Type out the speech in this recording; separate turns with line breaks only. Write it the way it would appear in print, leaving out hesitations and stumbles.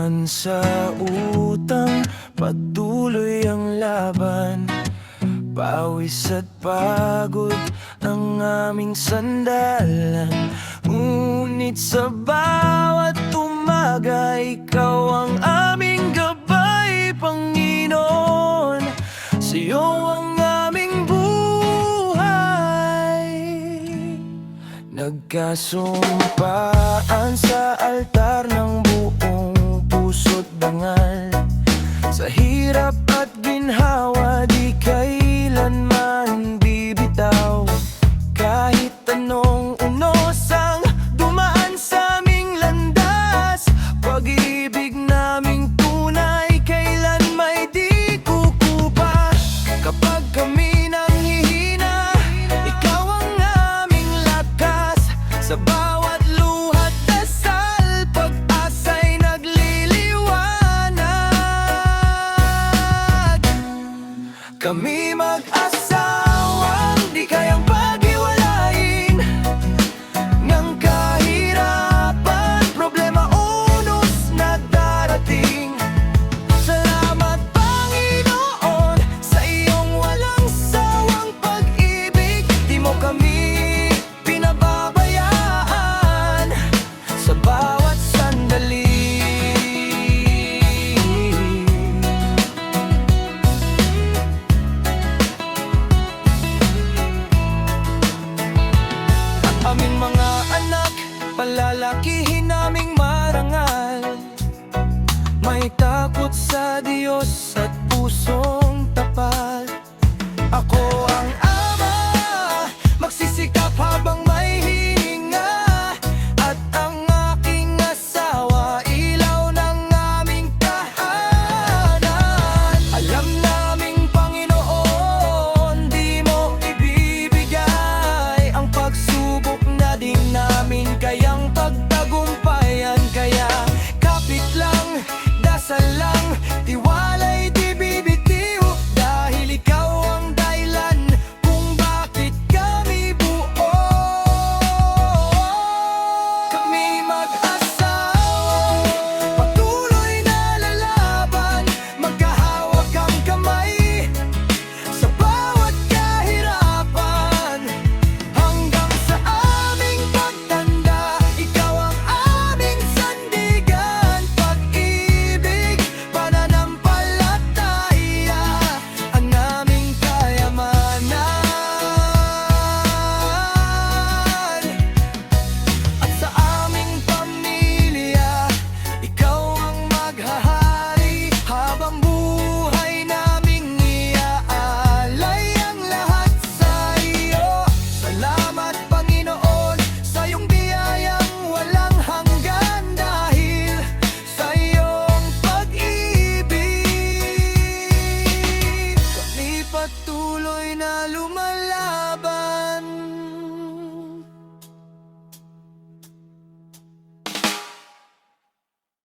man sa utang, patuloy ang laban. Pawis at pagod ang aming sandalan. Ngunit sa bawat umaga, ikaw ang aming gabay, Panginoon. Sa'yo ang aming buhay. Nagkasumpaan sa altar ng buong puso't bangal. Sa hirap at ginhawa, di kailanman bibitaw. Kahit anong unos ang dumaan sa aming landas, pag-ibig naming tunay kailan may di kukupa. Kapag kami nanghihina, ikaw ang aming lakas. Sa bawat luhat dasal, pag-asa'y nagliliwanag. Kami mag-asawang di kayang